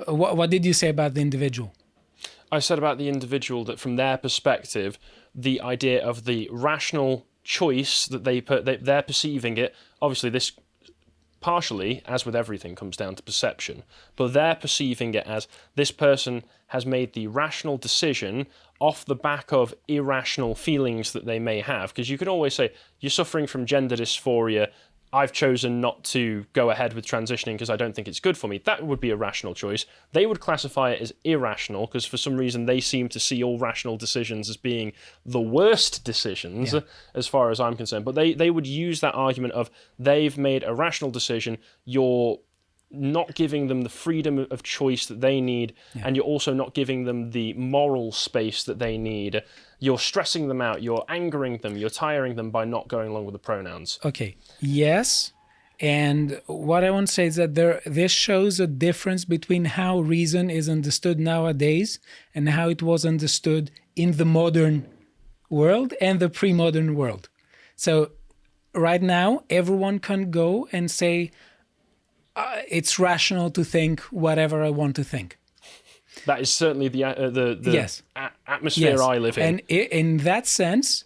What did you say about the individual? I said about the individual that from their perspective, the idea of the rational choice that they're perceiving it, obviously this partially, as with everything, comes down to perception, but they're perceiving it as this person has made the rational decision off the back of irrational feelings that they may have. Because you can always say, you're suffering from gender dysphoria, I've chosen not to go ahead with transitioning because I don't think it's good for me. That would be a rational choice. They would classify it as irrational because for some reason they seem to see all rational decisions as being the worst decisions, as far as I'm concerned. But they would use that argument of they've made a rational decision, you're not giving them the freedom of choice that they need, and you're also not giving them the moral space that they need. You're stressing them out, you're angering them, you're tiring them by not going along with the pronouns. Okay, yes. And what I want to say is that this shows a difference between how reason is understood nowadays and how it was understood in the modern world and the pre-modern world. So right now, everyone can go and say, it's rational to think whatever I want to think. That is certainly the yes. Atmosphere I live in. And in that sense,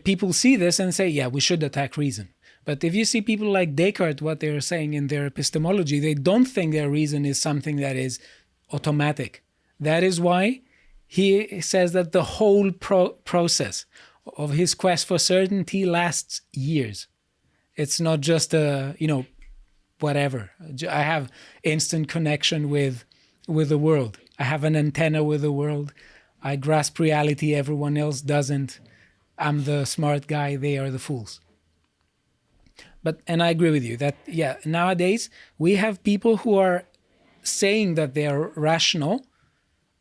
people see this and say, yeah, we should attack reason. But if you see people like Descartes, what they're saying in their epistemology, they don't think their reason is something that is automatic. That is why he says that the whole process of his quest for certainty lasts years. It's not just whatever. I have instant connection with the world. I have an antenna with the world. I grasp reality, everyone else doesn't. I'm the smart guy, they are the fools. And I agree with you that, nowadays we have people who are saying that they are rational,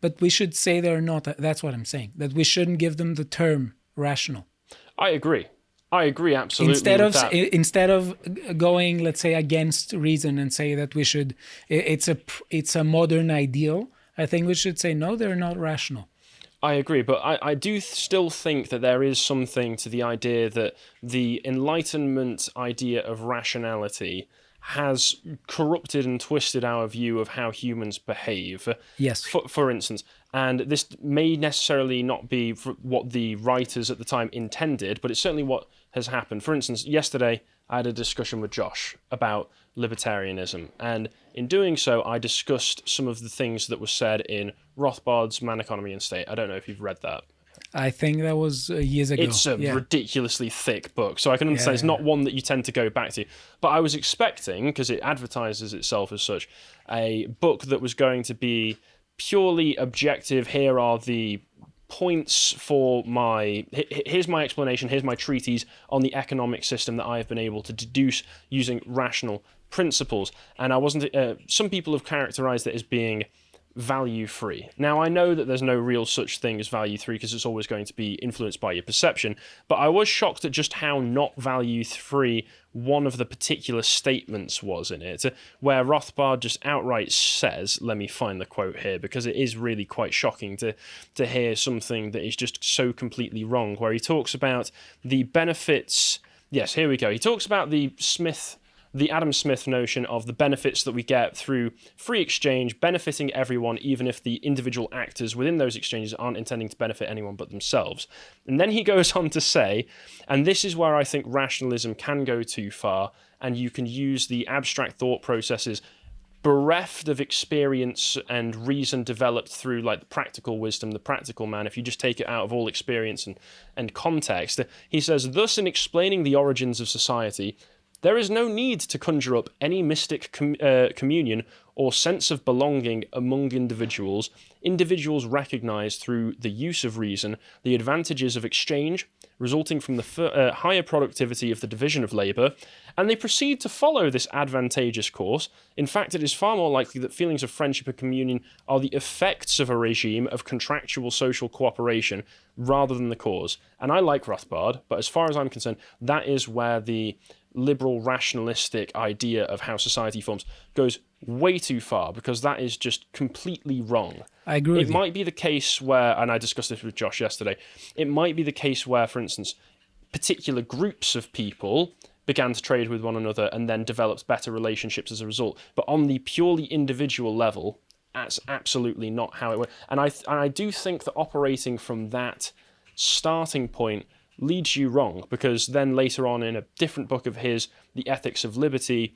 but we should say they're not. That's what I'm saying, that we shouldn't give them the term rational. I agree absolutely. Instead of going, let's say, against reason and say that we should, it's a modern ideal, I think we should say, no, they're not rational. I agree, but I do still think that there is something to the idea that the Enlightenment idea of rationality has corrupted and twisted our view of how humans behave. Yes. For instance, and this may necessarily not be what the writers at the time intended, but it's certainly what has happened. For instance, yesterday I had a discussion with Josh about libertarianism, and in doing so I discussed some of the things that were said in Rothbard's Man, Economy and State. I don't know if you've read that. I think that was years ago. It's a ridiculously thick book, so I can understand it's not one that you tend to go back to. But I was expecting, because it advertises itself as such, a book that was going to be purely objective. Here are the points for here's my explanation, here's my treatise on the economic system that I have been able to deduce using rational principles. And I wasn't. Some people have characterized it as being value-free. Now, I know that there's no real such thing as value-free because it's always going to be influenced by your perception, but I was shocked at just how not value-free one of the particular statements was in it, where Rothbard just outright says, let me find the quote here, because it is really quite shocking to hear something that is just so completely wrong, where he talks about the benefits. Yes, here we go. He talks about the Adam Smith notion of the benefits that we get through free exchange benefiting everyone, even if the individual actors within those exchanges aren't intending to benefit anyone but themselves. And then he goes on to say, and this is where I think rationalism can go too far, and you can use the abstract thought processes bereft of experience and reason developed through like the practical wisdom, the practical man, if you just take it out of all experience and context. He says, thus in explaining the origins of society, there is no need to conjure up any mystic communion or sense of belonging among individuals. Individuals recognize through the use of reason the advantages of exchange resulting from the higher productivity of the division of labour, and they proceed to follow this advantageous course. In fact, it is far more likely that feelings of friendship and communion are the effects of a regime of contractual social cooperation rather than the cause. And I like Rothbard, but as far as I'm concerned, that is where the liberal rationalistic idea of how society forms goes way too far, because that is just completely wrong. I agree with you. It might be the case where, and I discussed this with Josh yesterday, it might be the case where, for instance, particular groups of people began to trade with one another and then developed better relationships as a result. But on the purely individual level, that's absolutely not how it works. And I do think that operating from that starting point leads you wrong, because then later on in a different book of his, The Ethics of Liberty,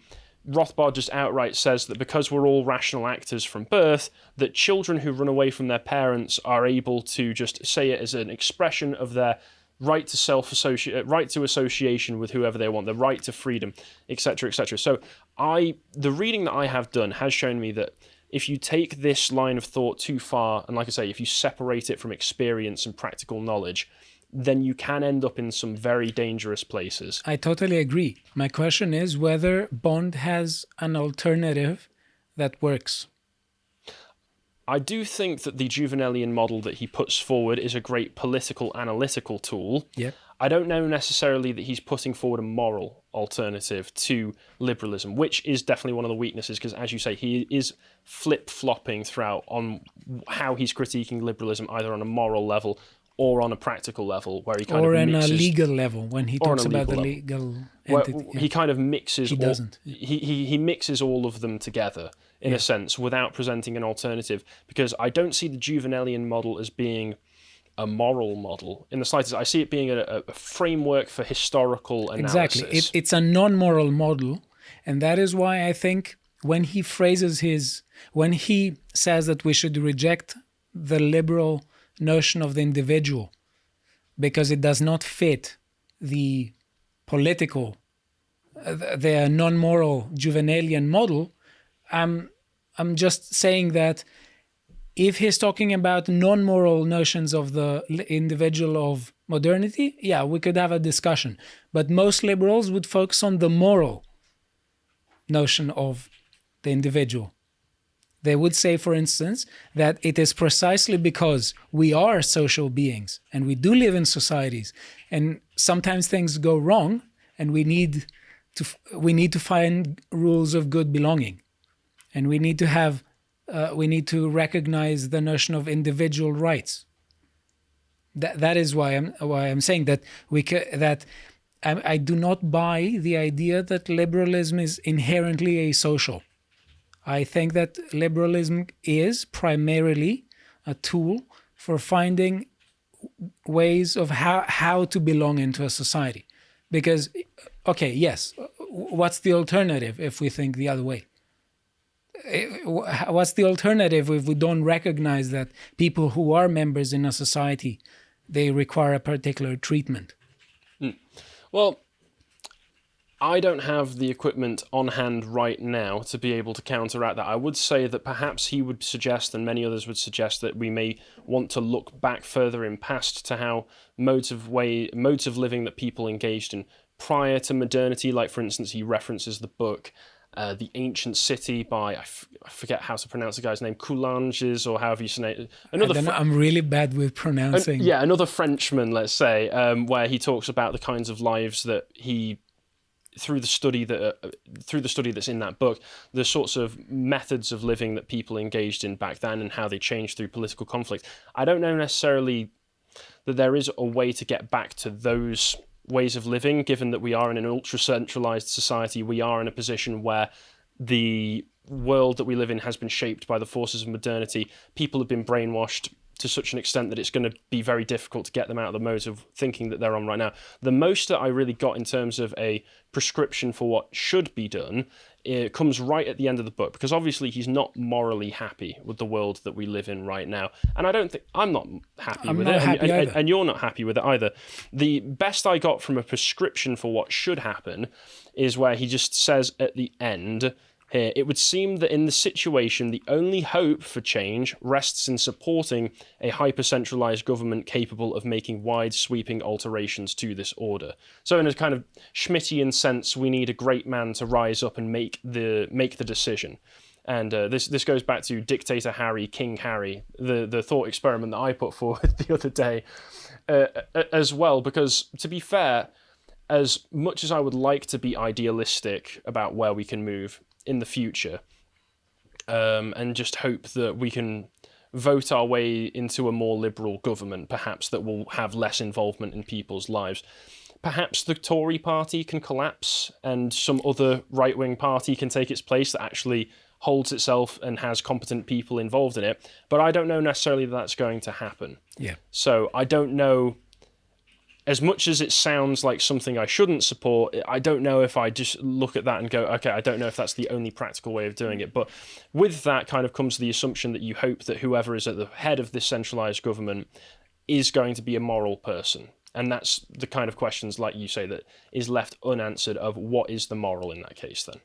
Rothbard just outright says that because we're all rational actors from birth, that children who run away from their parents are able to just say it as an expression of their right to right to association with whoever they want, the right to freedom, etc., etc. So the reading that I have done has shown me that if you take this line of thought too far, and like I say, if you separate it from experience and practical knowledge, then you can end up in some very dangerous places. I totally agree. My question is whether Bond has an alternative that works. I do think that the Jouvenelian model that he puts forward is a great political analytical tool. Yeah. I don't know necessarily that he's putting forward a moral alternative to liberalism, which is definitely one of the weaknesses, because as you say, he is flip-flopping throughout on how he's critiquing liberalism, either on a moral level or on a practical level, where he kind of mixes... Or on a legal level, when he talks about the legal entity. He kind of mixes... He doesn't. He mixes all of them together, in a sense, without presenting an alternative, because I don't see the Jouvenelian model as being a moral model in the slightest. I see it being a framework for historical analysis. Exactly. It's a non-moral model, and that is why I think when he when he says that we should reject the liberal notion of the individual because it does not fit the political, the non-moral Jouvenelian model, I'm just saying that if he's talking about non-moral notions of the individual of modernity, yeah, we could have a discussion. But most liberals would focus on the moral notion of the individual. They would say, for instance, that it is precisely because we are social beings and we do live in societies, and sometimes things go wrong, and we need to find rules of good belonging, and we need to recognize the notion of individual rights. That is why I'm saying that I do not buy the idea that liberalism is inherently asocial. I think that liberalism is primarily a tool for finding ways of how to belong into a society. Because, okay, yes, what's the alternative if we think the other way? What's the alternative if we don't recognize that people who are members in a society, they require a particular treatment? Well, I don't have the equipment on hand right now to be able to counteract that. I would say that perhaps he would suggest, and many others would suggest, that we may want to look back further in past to how modes of living that people engaged in prior to modernity. Like, for instance, he references the book The Ancient City by, I forget how to pronounce the guy's name, Coulanges, or however you say it. I'm really bad with pronouncing. Another Frenchman, let's say, where he talks about the kinds of lives that he... through the study that's in that book, the sorts of methods of living that people engaged in back then and how they changed through political conflict. I don't know necessarily that there is a way to get back to those ways of living, given that we are in an ultra-centralized society. We are in a position where the world that we live in has been shaped by the forces of modernity. People have been brainwashed to such an extent that it's going to be very difficult to get them out of the modes of thinking that they're on right now. The most that I really got in terms of a prescription for what should be done, it comes right at the end of the book, because obviously he's not morally happy with the world that we live in right now. And I'm not happy with it, and you're not happy with it either. The best I got from a prescription for what should happen is where he just says at the end, here, it would seem that in the situation, the only hope for change rests in supporting a hyper-centralized government capable of making wide-sweeping alterations to this order. So in a kind of Schmittian sense, we need a great man to rise up and make the decision. And this goes back to Dictator Harry, King Harry, the thought experiment that I put forward the other day as well, because to be fair, as much as I would like to be idealistic about where we can move in the future, and just hope that we can vote our way into a more liberal government, perhaps, that will have less involvement in people's lives. perhaps the Tory party can collapse and some other right-wing party can take its place that actually holds itself and has competent people involved in it. But I don't know necessarily that's going to happen. Yeah. So I don't know, as much as it sounds like something I shouldn't support, I don't know if I just look at that and go, okay, I don't know if that's the only practical way of doing it. But with that kind of comes the assumption that you hope that whoever is at the head of this centralised government is going to be a moral person. And that's the kind of questions, like you say, that is left unanswered of what is the moral in that case then.